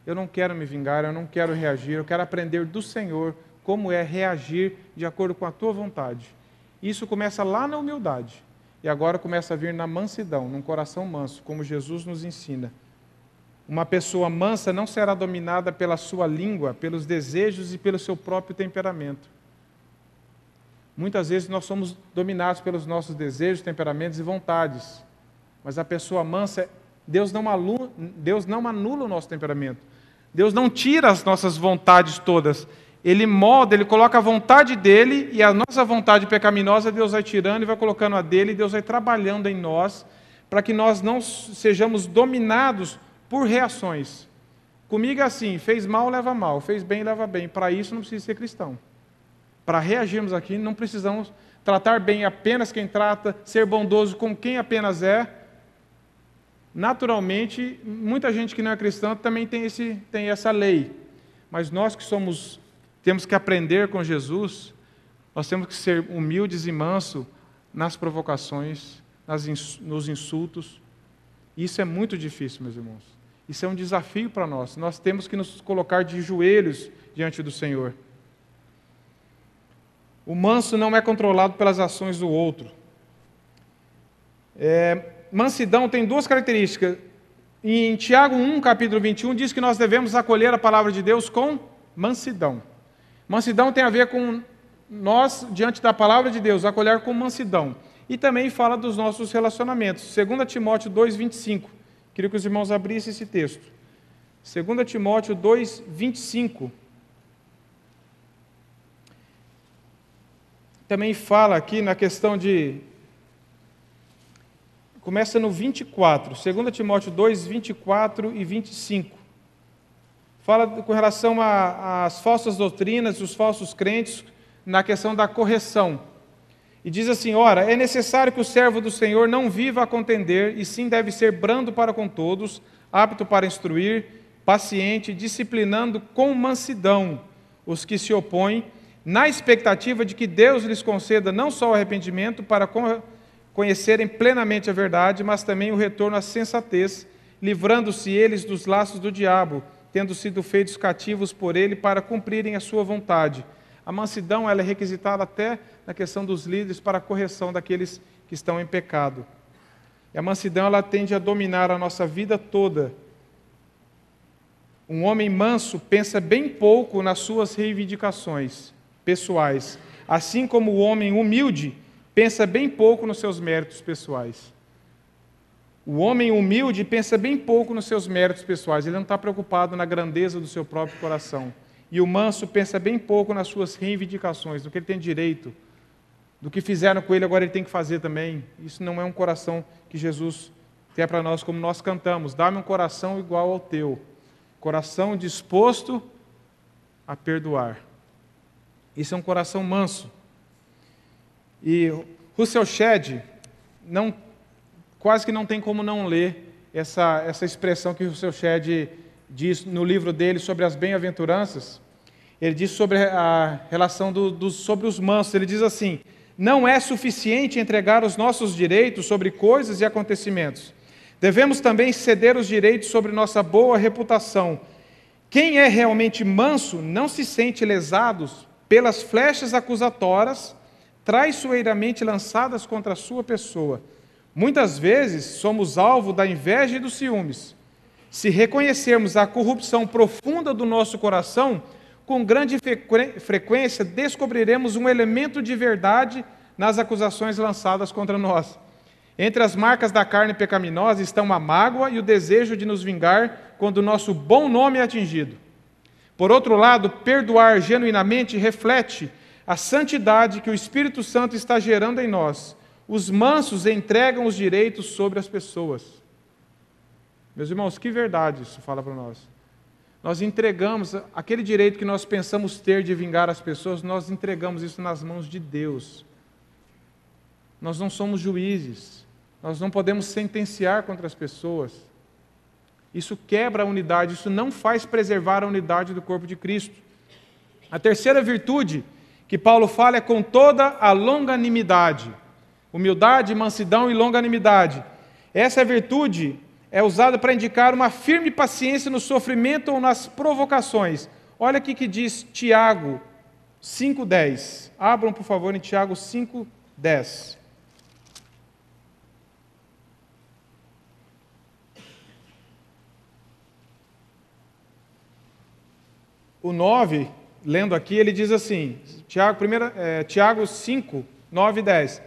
eu não quero me vingar, eu não quero reagir, eu quero aprender do Senhor como é reagir de acordo com a tua vontade. Isso começa lá na humildade, e agora começa a vir na mansidão, num coração manso, como Jesus nos ensina. Uma pessoa mansa não será dominada pela sua língua, pelos desejos e pelo seu próprio temperamento. Muitas vezes nós somos dominados pelos nossos desejos, temperamentos e vontades. Mas a pessoa mansa Deus não anula o nosso temperamento. Deus não tira as nossas vontades todas. Ele molda, Ele coloca a vontade dEle, e a nossa vontade pecaminosa Deus vai tirando e vai colocando a dEle, e Deus vai trabalhando em nós, para que nós não sejamos dominados por reações. Comigo é assim, fez mal, leva mal, fez bem, leva bem. Para isso não precisa ser cristão. Para reagirmos aqui, não precisamos tratar bem apenas quem trata, ser bondoso com quem apenas é. Naturalmente, muita gente que não é cristã também tem essa lei. Mas nós que temos que aprender com Jesus, nós temos que ser humildes e mansos nas provocações, nos insultos. Isso é muito difícil, meus irmãos. Isso é um desafio para nós. Nós temos que nos colocar de joelhos diante do Senhor. O manso não é controlado pelas ações do outro. Mansidão tem duas características. Em Tiago 1, capítulo 21, diz que nós devemos acolher a palavra de Deus com mansidão. Mansidão tem a ver com nós, diante da palavra de Deus, acolher com mansidão. E também fala dos nossos relacionamentos. 2 Timóteo 2, 25. Queria que os irmãos abrissem esse texto. 2 Timóteo 2, 25. Também fala aqui na questão de... Começa no 24. 2 Timóteo 2, 24 e 25. Fala com relação às falsas doutrinas, os falsos crentes, na questão da correção. E diz assim: ora, é necessário que o servo do Senhor não viva a contender, e sim deve ser brando para com todos, apto para instruir, paciente, disciplinando com mansidão os que se opõem, na expectativa de que Deus lhes conceda não só o arrependimento para conhecerem plenamente a verdade, mas também o retorno à sensatez, livrando-se eles dos laços do diabo, tendo sido feitos cativos por ele para cumprirem a sua vontade. A mansidão ela é requisitada até na questão dos líderes para a correção daqueles que estão em pecado. E a mansidão ela tende a dominar a nossa vida toda. Um homem manso pensa bem pouco nas suas reivindicações pessoais, assim como o homem humilde pensa bem pouco nos seus méritos pessoais. O homem humilde pensa bem pouco nos seus méritos pessoais, ele não está preocupado na grandeza do seu próprio coração. E o manso pensa bem pouco nas suas reivindicações, do que ele tem direito, do que fizeram com ele, agora ele tem que fazer também. Isso não é um coração que Jesus quer para nós, como nós cantamos. Dá-me um coração igual ao teu, coração disposto a perdoar. Isso é um coração manso. E Russell Shedd, quase que não tem como não ler essa expressão que Russell Shedd diz no livro dele sobre as bem-aventuranças. Ele diz sobre a relação sobre os mansos. Ele diz assim: não é suficiente entregar os nossos direitos sobre coisas e acontecimentos. Devemos também ceder os direitos sobre nossa boa reputação. Quem é realmente manso não se sente lesado pelas flechas acusatórias traiçoeiramente lançadas contra a sua pessoa. Muitas vezes somos alvo da inveja e dos ciúmes. Se reconhecermos a corrupção profunda do nosso coração, com grande frequência descobriremos um elemento de verdade nas acusações lançadas contra nós. Entre as marcas da carne pecaminosa estão a mágoa e o desejo de nos vingar quando o nosso bom nome é atingido. Por outro lado, perdoar genuinamente reflete a santidade que o Espírito Santo está gerando em nós. Os mansos entregam os direitos sobre as pessoas. Meus irmãos, que verdade isso fala para nós. Nós entregamos aquele direito que nós pensamos ter de vingar as pessoas, nós entregamos isso nas mãos de Deus. Nós não somos juízes, nós não podemos sentenciar contra as pessoas. Isso quebra a unidade, isso não faz preservar a unidade do corpo de Cristo. A terceira virtude que Paulo fala é com toda a longanimidade. Humildade, mansidão e longanimidade. Essa virtude é usada para indicar uma firme paciência no sofrimento ou nas provocações. Olha aqui que diz Tiago 5,10. Abram, por favor, em Tiago 5,10. O 9, lendo aqui, ele diz assim, Tiago 5, 9 e 10.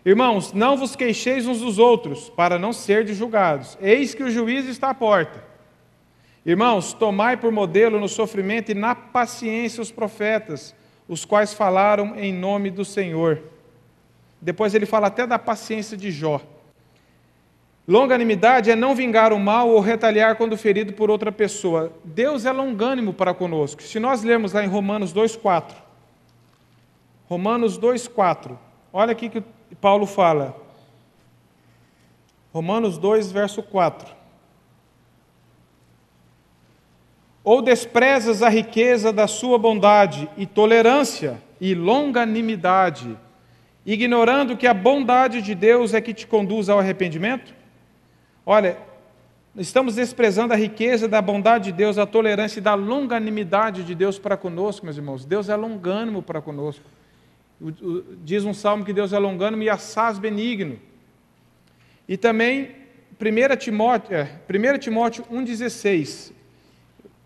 Irmãos, não vos queixeis uns dos outros, para não serdes julgados. Eis que o juiz está à porta. Irmãos, tomai por modelo no sofrimento e na paciência os profetas, os quais falaram em nome do Senhor. Depois ele fala até da paciência de Jó. Longanimidade é não vingar o mal ou retaliar quando ferido por outra pessoa. Deus é longânimo para conosco. Se nós lermos lá em Romanos 2,4. Romanos 2,4. Olha aqui que Paulo fala. Romanos 2, verso 4. Ou desprezas a riqueza da sua bondade e tolerância e longanimidade, ignorando que a bondade de Deus é que te conduz ao arrependimento? Olha, estamos desprezando a riqueza da bondade de Deus, a tolerância e da longanimidade de Deus para conosco, meus irmãos. Deus é longânimo para conosco. Diz um salmo que Deus é longânimo e assaz benigno. E também 1 Timóteo 1,16.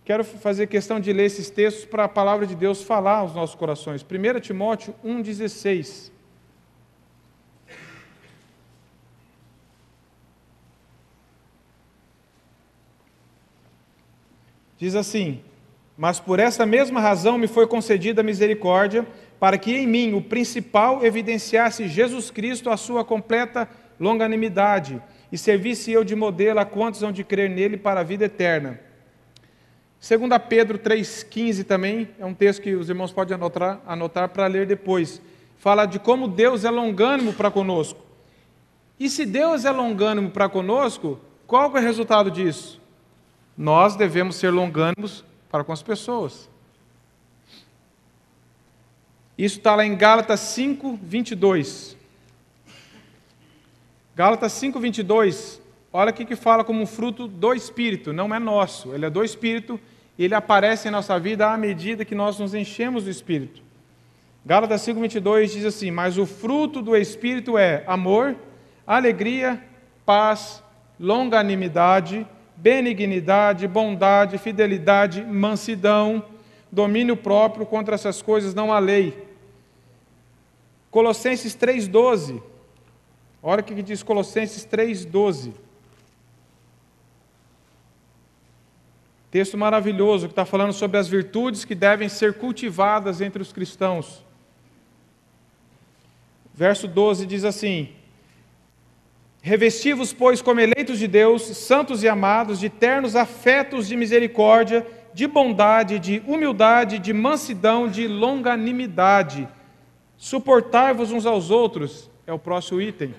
Quero fazer questão de ler esses textos para a palavra de Deus falar aos nossos corações. 1 Timóteo 1,16. Diz assim: mas por essa mesma razão me foi concedida a misericórdia, para que em mim o principal evidenciasse Jesus Cristo a sua completa longanimidade, e servisse eu de modelo a quantos hão de crer nele para a vida eterna. 2 Pedro 3,15 também, é um texto que os irmãos podem anotar para ler depois. Fala de como Deus é longânimo para conosco. E se Deus é longânimo para conosco, qual é o resultado disso? Nós devemos ser longânimos para com as pessoas. Isso está lá em Gálatas 5:22. Gálatas 5:22, olha aqui que fala como um fruto do Espírito, não é nosso, ele é do Espírito e ele aparece em nossa vida à medida que nós nos enchemos do Espírito. Gálatas 5:22 diz assim: mas o fruto do Espírito é amor, alegria, paz, longanimidade, benignidade, bondade, fidelidade, mansidão, domínio próprio. Contra essas coisas não há lei. Colossenses 3:12. Olha o que diz Colossenses 3:12. Texto maravilhoso que está falando sobre as virtudes que devem ser cultivadas entre os cristãos. Verso 12 diz assim: revesti-vos, pois, como eleitos de Deus, santos e amados, de ternos afetos de misericórdia, de bondade, de humildade, de mansidão, de longanimidade. Suportai-vos uns aos outros, é o próximo item.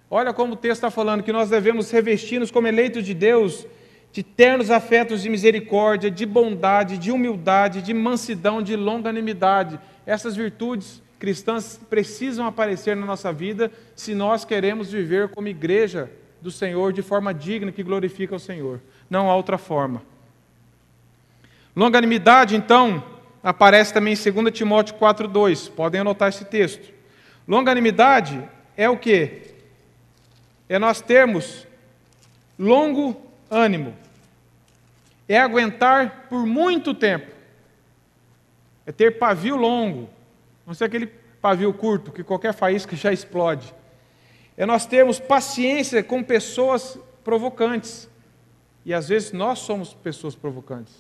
Olha como o texto está falando que nós devemos revestir-nos como eleitos de Deus, de ternos afetos de misericórdia, de bondade, de humildade, de mansidão, de longanimidade. Essas virtudes cristãs precisam aparecer na nossa vida se nós queremos viver como igreja do Senhor de forma digna que glorifica o Senhor. Não há outra forma. Longanimidade, então, aparece também em 2 Timóteo 4:2. Podem anotar esse texto. Longanimidade é o quê? É nós termos longo ânimo. É aguentar por muito tempo. É ter pavio longo. Não ser aquele pavio curto, que qualquer faísca já explode. É nós termos paciência com pessoas provocantes. E às vezes nós somos pessoas provocantes.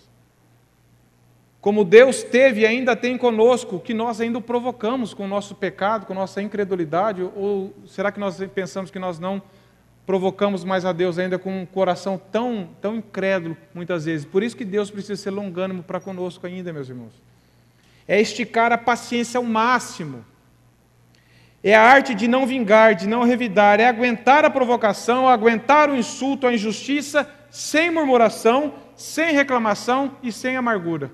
Como Deus teve e ainda tem conosco, que nós ainda o provocamos com o nosso pecado, com a nossa incredulidade, ou será que nós pensamos que nós não provocamos mais a Deus ainda com um coração tão incrédulo, muitas vezes? Por isso que Deus precisa ser longânimo para conosco ainda, meus irmãos. É esticar a paciência ao máximo. É a arte de não vingar, de não revidar, é aguentar a provocação, aguentar o insulto, a injustiça, sem murmuração, sem reclamação e sem amargura.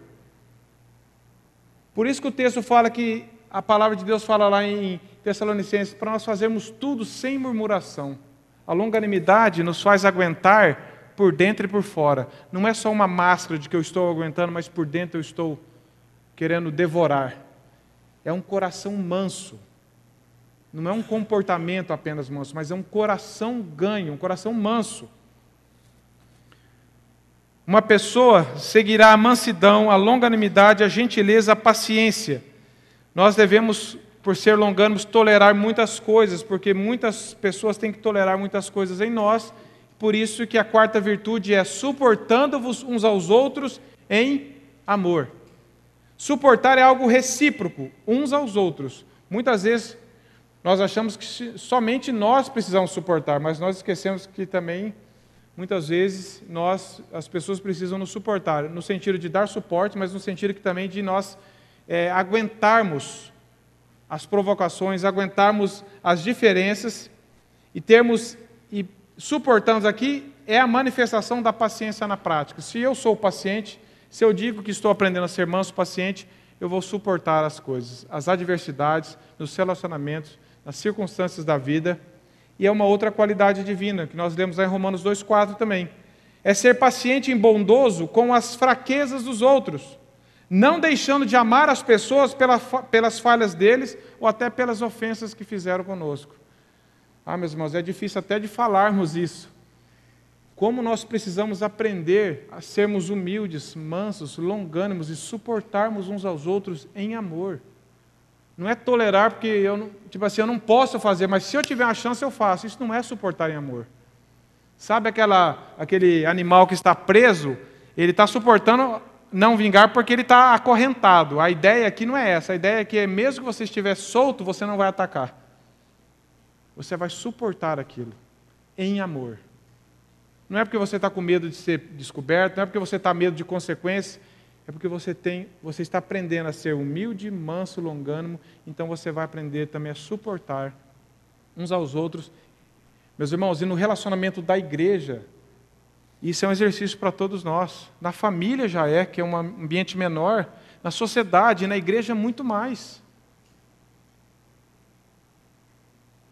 Por isso que o texto fala que, a palavra de Deus fala lá em Tessalonicenses, para nós fazermos tudo sem murmuração. A longanimidade nos faz aguentar por dentro e por fora. Não é só uma máscara de que eu estou aguentando, mas por dentro eu estou querendo devorar. É um coração manso. Não é um comportamento apenas manso, mas é um coração ganho, um coração manso. Uma pessoa seguirá a mansidão, a longanimidade, a gentileza, a paciência. Nós devemos por ser longânimos, tolerar muitas coisas, porque muitas pessoas têm que tolerar muitas coisas em nós. Por isso que a quarta virtude é suportando-vos uns aos outros em amor. Suportar é algo recíproco, uns aos outros. Muitas vezes nós achamos que somente nós precisamos suportar, mas nós esquecemos que também, muitas vezes, as pessoas precisam nos suportar, no sentido de dar suporte, mas no sentido que também de nós aguentarmos as provocações, aguentarmos as diferenças e suportarmos aqui é a manifestação da paciência na prática. Se eu sou paciente, se eu digo que estou aprendendo a ser manso, paciente, eu vou suportar as coisas, as adversidades, nos relacionamentos, nas circunstâncias da vida. E é uma outra qualidade divina, que nós lemos lá em Romanos 2,4 também. É ser paciente e bondoso com as fraquezas dos outros, não deixando de amar as pessoas pelas falhas deles ou até pelas ofensas que fizeram conosco. Meus irmãos, é difícil até de falarmos isso. Como nós precisamos aprender a sermos humildes, mansos, longânimos e suportarmos uns aos outros em amor. Não é tolerar porque eu não posso fazer, mas se eu tiver a chance eu faço. Isso não é suportar em amor. Sabe aquele animal que está preso? Ele está suportando não vingar porque ele está acorrentado. A ideia aqui não é essa. A ideia é que mesmo que você estiver solto, você não vai atacar. Você vai suportar aquilo em amor. Não é porque você está com medo de ser descoberto, não é porque você está com medo de consequências, é porque você está aprendendo a ser humilde, manso, longânimo, então você vai aprender também a suportar uns aos outros. Meus irmãos, e no relacionamento da igreja, isso é um exercício para todos nós. Na família já que é um ambiente menor, na sociedade, na igreja muito mais.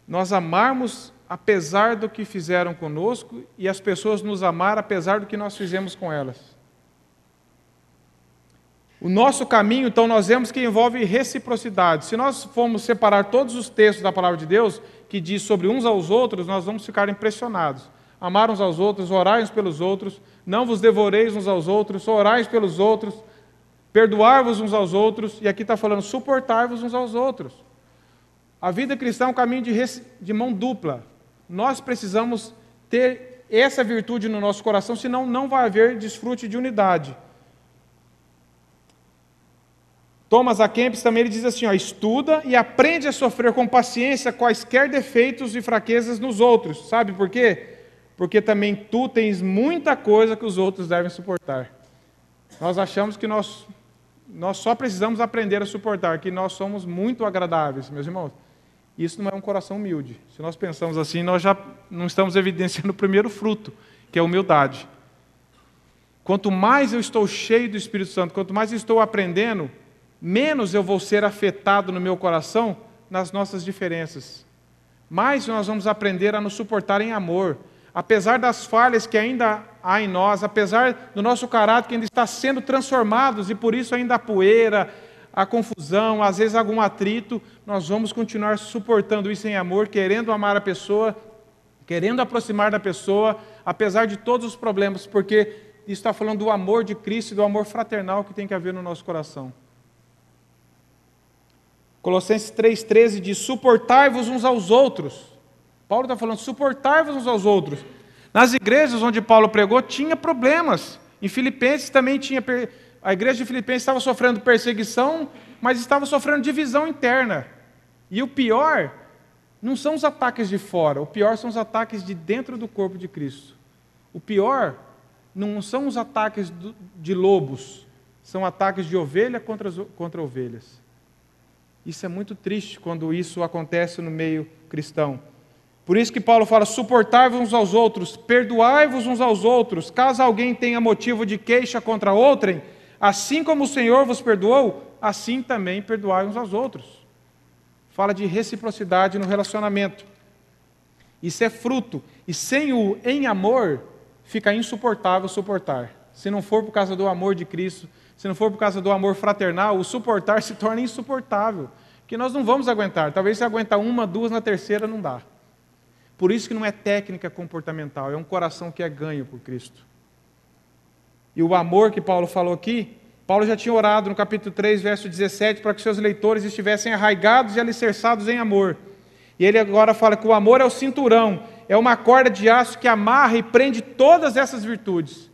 Nós amarmos apesar do que fizeram conosco e as pessoas nos amar apesar do que nós fizemos com elas. O nosso caminho, então, nós vemos que envolve reciprocidade. Se nós formos separar todos os textos da palavra de Deus que diz sobre uns aos outros, nós vamos ficar impressionados. Amar uns aos outros, orai uns pelos outros, não vos devoreis uns aos outros, orai pelos outros, perdoar-vos uns aos outros, e aqui está falando suportar-vos uns aos outros. A vida cristã é um caminho de mão dupla. Nós precisamos ter essa virtude no nosso coração, senão não vai haver desfrute de unidade. Thomas A. Kempis também ele diz assim, estuda e aprende a sofrer com paciência quaisquer defeitos e fraquezas nos outros. Sabe por quê? Porque também tu tens muita coisa que os outros devem suportar. Nós achamos que nós só precisamos aprender a suportar, que nós somos muito agradáveis, meus irmãos. Isso não é um coração humilde. Se nós pensamos assim, nós já não estamos evidenciando o primeiro fruto, que é a humildade. Quanto mais eu estou cheio do Espírito Santo, quanto mais eu estou aprendendo, menos eu vou ser afetado no meu coração nas nossas diferenças. Mais nós vamos aprender a nos suportar em amor. Apesar das falhas que ainda há em nós, apesar do nosso caráter que ainda está sendo transformado, e por isso ainda há poeira, a confusão, às vezes algum atrito, nós vamos continuar suportando isso em amor, querendo amar a pessoa, querendo aproximar da pessoa, apesar de todos os problemas, porque isso está falando do amor de Cristo e do amor fraternal que tem que haver no nosso coração. Colossenses 3,13 diz, suportai-vos uns aos outros. Paulo está falando, suportai-vos uns aos outros. Nas igrejas onde Paulo pregou, tinha problemas. Em Filipenses também tinha... A igreja de Filipenses estava sofrendo perseguição, mas estava sofrendo divisão interna. E o pior não são os ataques de fora, o pior são os ataques de dentro do corpo de Cristo. O pior não são os ataques de lobos, são ataques de ovelha contra ovelhas. Isso é muito triste quando isso acontece no meio cristão. Por isso que Paulo fala, suportai-vos uns aos outros, perdoai-vos uns aos outros, caso alguém tenha motivo de queixa contra outrem, assim como o Senhor vos perdoou, assim também perdoai uns aos outros. Fala de reciprocidade no relacionamento. Isso é fruto. E sem o em amor, fica insuportável suportar. Se não for por causa do amor de Cristo, se não for por causa do amor fraternal, o suportar se torna insuportável. Que nós não vamos aguentar. Talvez se aguentar uma, duas, na terceira não dá. Por isso que não é técnica comportamental, é um coração que é ganho por Cristo. E o amor que Paulo falou aqui Paulo já tinha orado no capítulo 3, verso 17, para que seus leitores estivessem arraigados e alicerçados em amor. E ele agora fala que o amor é o cinturão, é uma corda de aço que amarra e prende todas essas virtudes.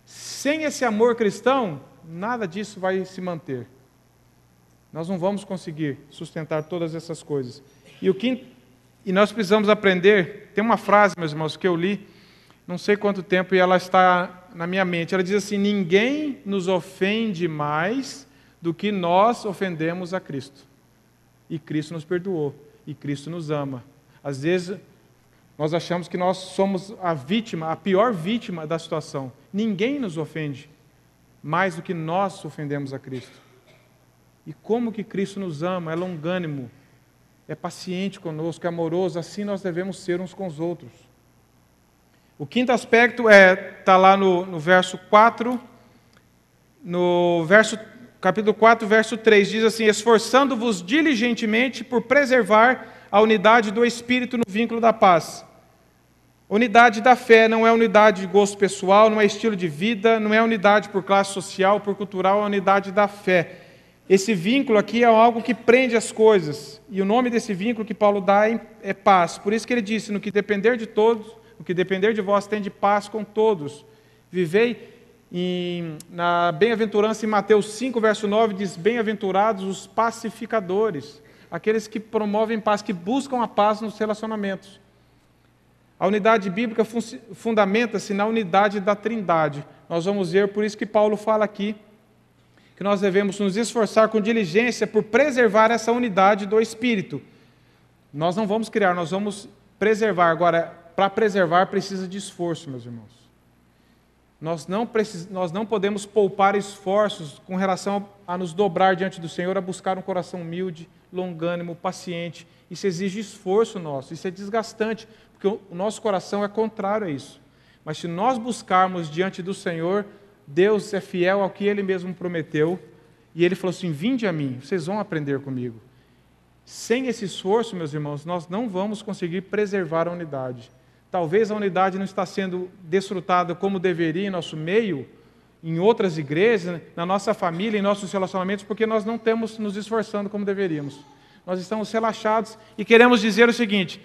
Sem esse amor cristão, nada disso vai se manter. Nós não vamos conseguir sustentar todas essas coisas. E nós precisamos aprender, tem uma frase, meus irmãos, que eu li, não sei quanto tempo, e ela está na minha mente. Ela diz assim: ninguém nos ofende mais do que nós ofendemos a Cristo. E Cristo nos perdoou, e Cristo nos ama. Às vezes, nós achamos que nós somos a vítima, a pior vítima da situação. Ninguém nos ofende mais do que nós ofendemos a Cristo. E como que Cristo nos ama, é longânimo, é paciente conosco, é amoroso, assim nós devemos ser uns com os outros. O quinto aspecto está lá no verso 4, capítulo 4, verso 3, diz assim: esforçando-vos diligentemente por preservar a unidade do Espírito no vínculo da paz. Unidade da fé não é unidade de gosto pessoal, não é estilo de vida, não é unidade por classe social, por cultural, é unidade da fé. Esse vínculo aqui é algo que prende as coisas, e o nome desse vínculo que Paulo dá é paz. Por isso que ele disse: no que depender de todos, no que depender de vós, tende paz com todos. Vivei na bem-aventurança em Mateus 5, verso 9, diz: bem-aventurados os pacificadores, aqueles que promovem paz, que buscam a paz nos relacionamentos. A unidade bíblica fundamenta-se na unidade da Trindade. Nós vamos ver, por isso que Paulo fala aqui, que nós devemos nos esforçar com diligência por preservar essa unidade do Espírito. Nós não vamos criar, nós vamos preservar. Agora, para preservar precisa de esforço, meus irmãos. Nós não podemos poupar esforços com relação a nos dobrar diante do Senhor, a buscar um coração humilde, longânimo, paciente. Isso exige esforço nosso, isso é desgastante, porque o nosso coração é contrário a isso. Mas se nós buscarmos diante do Senhor, Deus é fiel ao que Ele mesmo prometeu, e Ele falou assim: vinde a mim, vocês vão aprender comigo. Sem esse esforço, meus irmãos, nós não vamos conseguir preservar a unidade. Talvez a unidade não está sendo desfrutada como deveria em nosso meio, em outras igrejas, na nossa família, em nossos relacionamentos, porque nós não estamos nos esforçando como deveríamos. Nós estamos relaxados e queremos dizer o seguinte: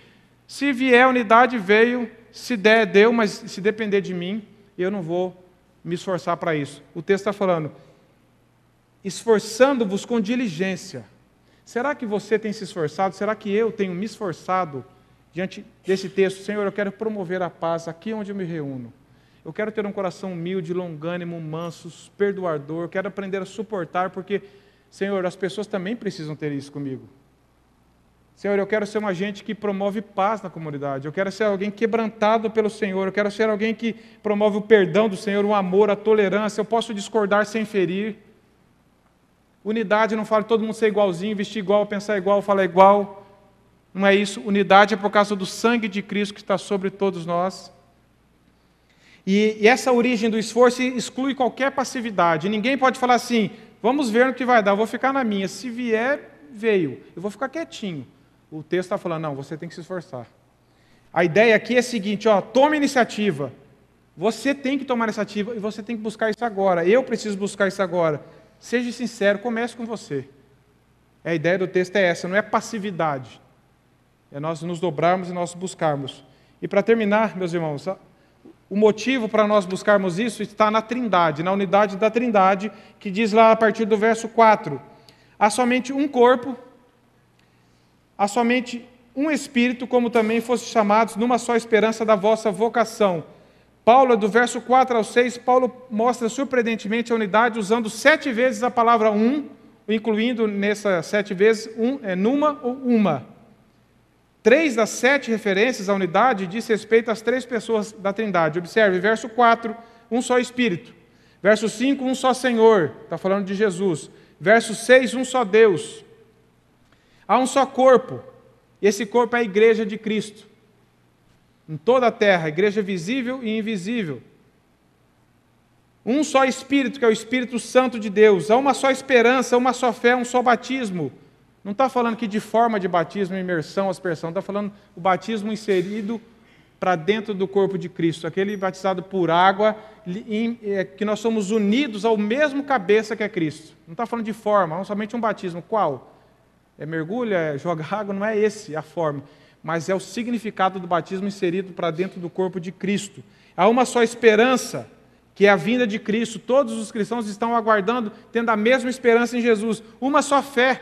se vier a unidade, veio, se der, deu, mas se depender de mim, eu não vou me esforçar para isso. O texto está falando: esforçando-vos com diligência. Será que você tem se esforçado? Será que eu tenho me esforçado diante desse texto? Senhor, eu quero promover a paz aqui onde eu me reúno. Eu quero ter um coração humilde, longânimo, manso, perdoador. Eu quero aprender a suportar, porque, Senhor, as pessoas também precisam ter isso comigo. Senhor, eu quero ser um agente que promove paz na comunidade. Eu quero ser alguém quebrantado pelo Senhor. Eu quero ser alguém que promove o perdão do Senhor, o amor, a tolerância. Eu posso discordar sem ferir. Unidade não fala todo mundo ser igualzinho, vestir igual, pensar igual, falar igual. Não é isso. Unidade é por causa do sangue de Cristo que está sobre todos nós. E essa origem do esforço exclui qualquer passividade. Ninguém pode falar assim: vamos ver no que vai dar, eu vou ficar na minha. Se vier, veio. Eu vou ficar quietinho. O texto está falando: não, você tem que se esforçar. A ideia aqui é a seguinte: tome iniciativa. Você tem que tomar iniciativa e você tem que buscar isso agora. Eu preciso buscar isso agora. Seja sincero, comece com você. A ideia do texto é essa, não é passividade. É nós nos dobrarmos e nós buscarmos. E para terminar, meus irmãos, o motivo para nós buscarmos isso está na Trindade, na unidade da Trindade, que diz lá a partir do verso 4: há somente um corpo, há somente um Espírito, como também fossem chamados numa só esperança da vossa vocação. Paulo, do verso 4 ao 6, Paulo mostra surpreendentemente a unidade usando 7 vezes a palavra um, incluindo nessas 7 vezes numa ou uma. 3 das 7 referências à unidade diz respeito às 3 pessoas da Trindade. Observe, verso 4, um só Espírito. Verso 5, um só Senhor, está falando de Jesus. Verso 6, um só Deus. Há um só corpo, e esse corpo é a igreja de Cristo. Em toda a terra, igreja visível e invisível. Um só Espírito, que é o Espírito Santo de Deus. Há uma só esperança, uma só fé, um só batismo. Não está falando aqui de forma de batismo, imersão, aspersão. Está falando o batismo inserido para dentro do corpo de Cristo, aquele batizado por água, que nós somos unidos ao mesmo cabeça que é Cristo. Não está falando de forma, somente um batismo. Qual? É mergulho, é jogar água? Não é esse a forma, mas é o significado do batismo inserido para dentro do corpo de Cristo. Há uma só esperança, que é a vinda de Cristo. Todos os cristãos estão aguardando, tendo a mesma esperança em Jesus. Uma só fé.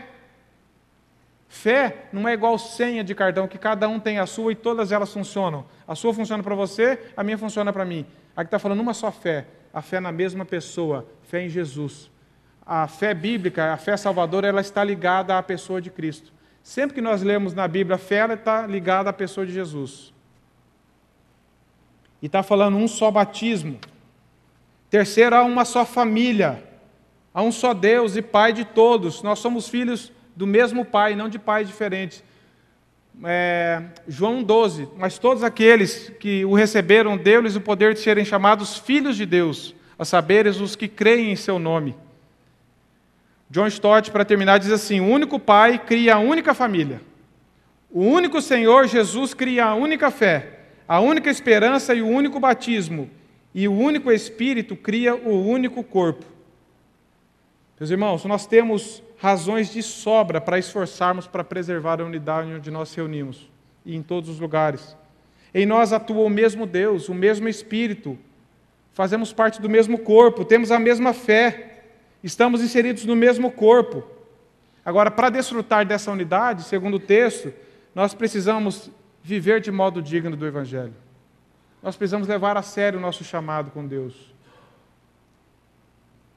Fé não é igual senha de cartão, que cada um tem a sua e todas elas funcionam. A sua funciona para você, a minha funciona para mim. Aqui está falando uma só fé, a fé na mesma pessoa, fé em Jesus. A fé bíblica, a fé salvadora, ela está ligada à pessoa de Cristo. Sempre que nós lemos na Bíblia, a fé ela está ligada à pessoa de Jesus. E está falando um só batismo. Terceiro, há uma só família. Há um só Deus e Pai de todos. Nós somos filhos do mesmo Pai, não de pais diferentes. João 12, mas todos aqueles que o receberam, deu-lhes o poder de serem chamados filhos de Deus, a saberes os que creem em seu nome. John Stott, para terminar, diz assim: o único Pai cria a única família. O único Senhor Jesus cria a única fé, a única esperança e o único batismo. E o único Espírito cria o único corpo. Meus irmãos, nós temos razões de sobra para esforçarmos para preservar a unidade onde nós reunimos, e em todos os lugares. Em nós atua o mesmo Deus, o mesmo Espírito, fazemos parte do mesmo corpo, temos a mesma fé, estamos inseridos no mesmo corpo. Agora, para desfrutar dessa unidade, segundo o texto, nós precisamos viver de modo digno do Evangelho. Nós precisamos levar a sério o nosso chamado com Deus.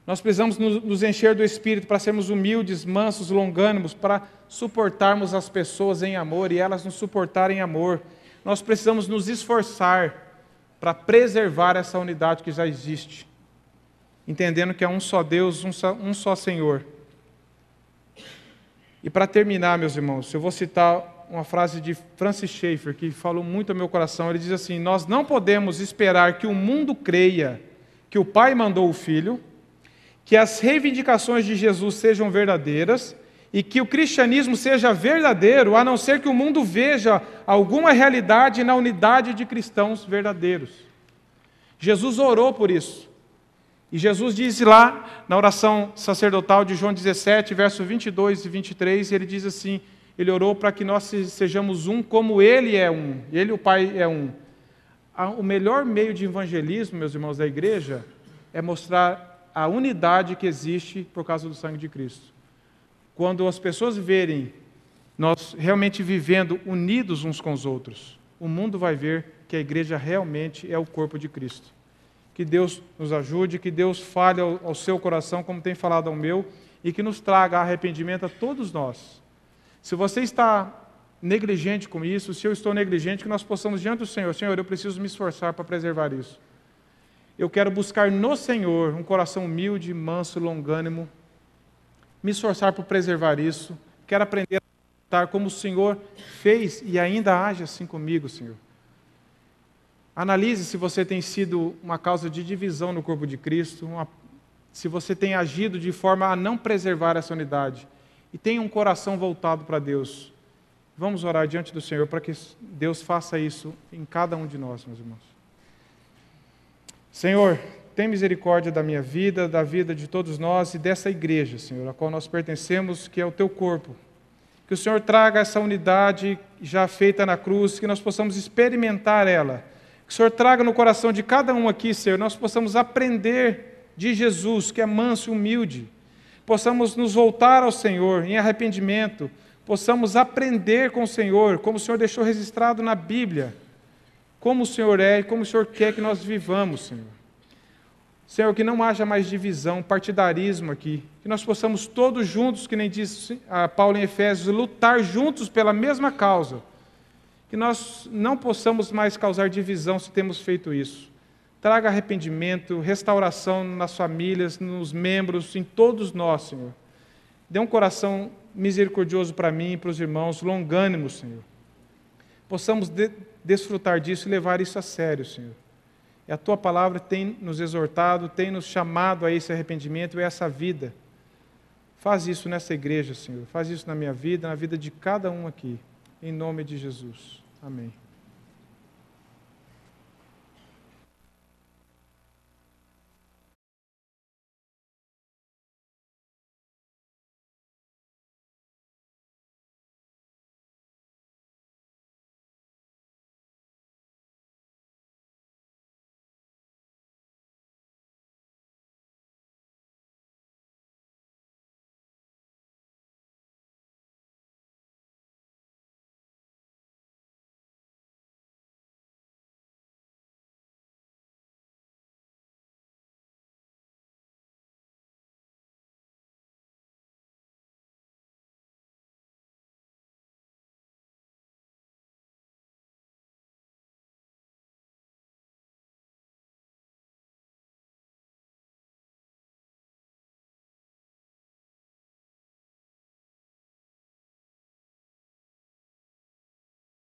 Nós precisamos nos encher do Espírito para sermos humildes, mansos, longânimos, para suportarmos as pessoas em amor e elas nos suportarem em amor. Nós precisamos nos esforçar para preservar essa unidade que já existe, entendendo que é um só Deus, um só Senhor. E para terminar, meus irmãos, eu vou citar uma frase de Francis Schaeffer, que falou muito ao meu coração. Ele diz assim: nós não podemos esperar que o mundo creia que o Pai mandou o Filho, que as reivindicações de Jesus sejam verdadeiras e que o cristianismo seja verdadeiro, a não ser que o mundo veja alguma realidade na unidade de cristãos verdadeiros. Jesus orou por isso. E Jesus disse lá, na oração sacerdotal de João 17, versos 22 e 23, ele diz assim, ele orou para que nós sejamos um como Ele é um, Ele e o Pai é um. O melhor meio de evangelismo, meus irmãos da igreja, é mostrar a unidade que existe por causa do sangue de Cristo. Quando as pessoas verem nós realmente vivendo unidos uns com os outros, o mundo vai ver que a igreja realmente é o corpo de Cristo. Que Deus nos ajude, que Deus fale ao seu coração, como tem falado ao meu, e que nos traga arrependimento a todos nós. Se você está negligente com isso, se eu estou negligente, que nós possamos diante do Senhor: Senhor, eu preciso me esforçar para preservar isso. Eu quero buscar no Senhor um coração humilde, manso, longânimo, me esforçar por preservar isso. Quero aprender a tratar como o Senhor fez e ainda age assim comigo, Senhor. Analise se você tem sido uma causa de divisão no corpo de Cristo, se você tem agido de forma a não preservar essa unidade. E tenha um coração voltado para Deus. Vamos orar diante do Senhor para que Deus faça isso em cada um de nós, meus irmãos. Senhor, tem misericórdia da minha vida, da vida de todos nós e dessa igreja, Senhor, a qual nós pertencemos, que é o Teu corpo. Que o Senhor traga essa unidade já feita na cruz, que nós possamos experimentar ela. Que o Senhor traga no coração de cada um aqui, Senhor, nós possamos aprender de Jesus, que é manso e humilde. Possamos nos voltar ao Senhor em arrependimento, possamos aprender com o Senhor, como o Senhor deixou registrado na Bíblia, como o Senhor é e como o Senhor quer que nós vivamos, Senhor. Senhor, que não haja mais divisão, partidarismo aqui, que nós possamos todos juntos, que nem diz Paulo em Efésios, lutar juntos pela mesma causa, que nós não possamos mais causar divisão se temos feito isso. Traga arrependimento, restauração nas famílias, nos membros, em todos nós, Senhor. Dê um coração misericordioso para mim e para os irmãos, longânimo, Senhor. Possamos desfrutar disso e levar isso a sério, Senhor. E a Tua palavra tem nos exortado, tem nos chamado a esse arrependimento e a essa vida. Faz isso nessa igreja, Senhor. Faz isso na minha vida, na vida de cada um aqui. Em nome de Jesus. Amém.